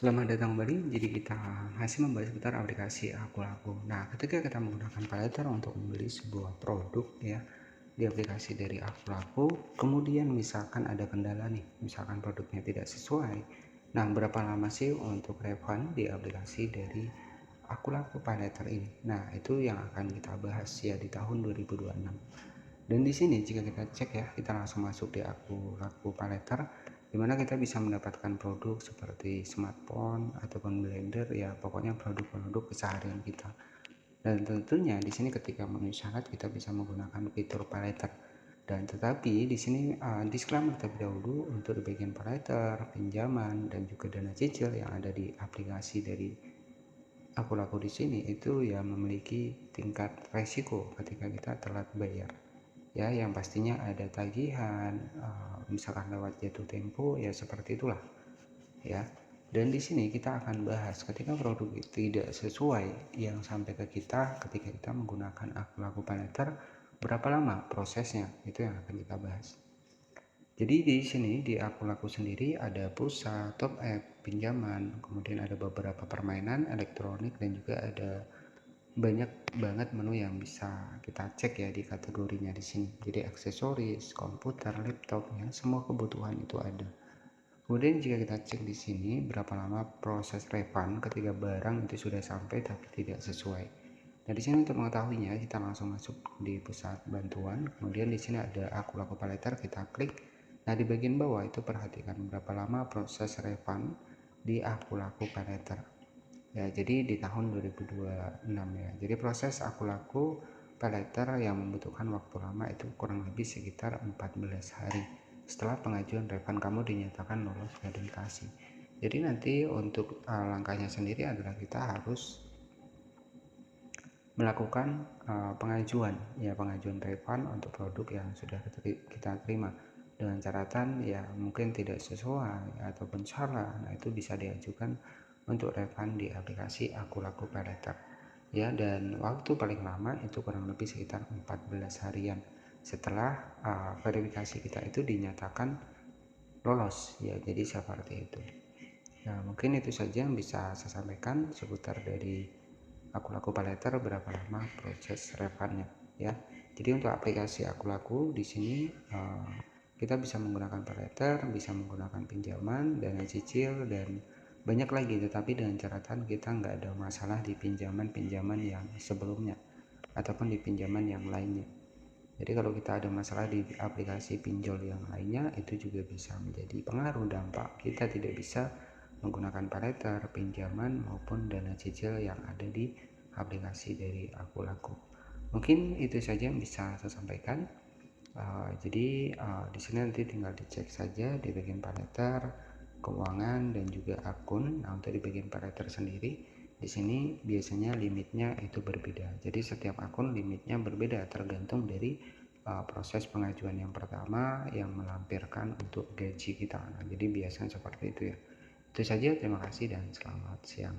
Selamat datang kembali. Jadi kita masih membahas seputar aplikasi Aku-Laku. Nah, ketika kita menggunakan paylater untuk membeli sebuah produk ya di aplikasi dari Aku-Laku, kemudian misalkan ada kendala nih, misalkan produknya tidak sesuai. Nah, berapa lama sih untuk refund di aplikasi dari Aku-Laku paylater ini? Nah, itu yang akan kita bahas ya di tahun 2026. Dan di sini jika kita cek ya, kita langsung masuk di Aku-Laku paylater, di mana kita bisa mendapatkan produk seperti smartphone ataupun blender, ya pokoknya produk-produk keseharian kita. Dan tentunya di sini ketika memenuhi syarat kita bisa menggunakan fitur paylater. Dan tetapi di sini disclaimer terlebih dahulu, untuk di bagian paylater, pinjaman dan juga dana cicil yang ada di aplikasi dari Aku-Laku di sini itu ya memiliki tingkat resiko ketika kita telat bayar. Ya, yang pastinya ada tagihan, misalkan lewat jatuh tempo, ya seperti itulah ya. Dan di sini kita akan bahas ketika produk tidak sesuai yang sampai ke kita ketika kita menggunakan Aku-Laku paylater, berapa lama prosesnya, itu yang akan kita bahas. Jadi di sini di Aku-Laku sendiri ada pulsa, top up, pinjaman, kemudian ada beberapa permainan elektronik, dan juga ada banyak banget menu yang bisa kita cek ya di kategorinya di sini. Jadi aksesoris, komputer, laptop, ya semua kebutuhan itu ada. Kemudian jika kita cek di sini berapa lama proses refund ketika barang itu sudah sampai tapi tidak sesuai. Nah, di sini untuk mengetahuinya kita langsung masuk di pusat bantuan. Kemudian di sini ada Aku-Laku paylater, kita klik. Nah, di bagian bawah itu perhatikan berapa lama proses refund di Aku-Laku paylater. Ya, jadi di tahun 2026 ya. Jadi proses Aku-Laku paylater yang membutuhkan waktu lama itu kurang lebih sekitar 14 hari setelah pengajuan refund kamu dinyatakan lolos verifikasi. Jadi nanti untuk langkahnya sendiri adalah kita harus melakukan pengajuan refund untuk produk yang sudah kita terima dengan catatan ya mungkin tidak sesuai ataupun salah. Nah, itu bisa diajukan untuk refund di aplikasi Aku-Laku paylater ya, dan waktu paling lama itu kurang lebih sekitar 14 harian setelah verifikasi kita itu dinyatakan lolos ya. Jadi seperti itu. Nah, mungkin itu saja yang bisa saya sampaikan seputar dari Aku-Laku paylater, berapa lama proses refundnya ya. Jadi untuk aplikasi Aku-Laku di sini kita bisa menggunakan paylater, bisa menggunakan pinjaman, dana cicil, dan banyak lagi, tetapi dengan catatan kita nggak ada masalah di pinjaman-pinjaman yang sebelumnya ataupun di pinjaman yang lainnya. Jadi kalau kita ada masalah di aplikasi pinjol yang lainnya, itu juga bisa menjadi pengaruh dampak kita tidak bisa menggunakan paylater, pinjaman maupun dana cicil yang ada di aplikasi dari Aku-Laku. Mungkin itu saja yang bisa saya sampaikan. Jadi di sini nanti tinggal dicek saja di bagian paylater, keuangan, dan juga akun. Nah, untuk di bagian paylater sendiri di sini biasanya limitnya itu berbeda. Jadi setiap akun limitnya berbeda tergantung dari proses pengajuan yang pertama yang melampirkan untuk gaji kita. Nah, jadi biasanya seperti itu ya. Itu saja, terima kasih dan selamat siang.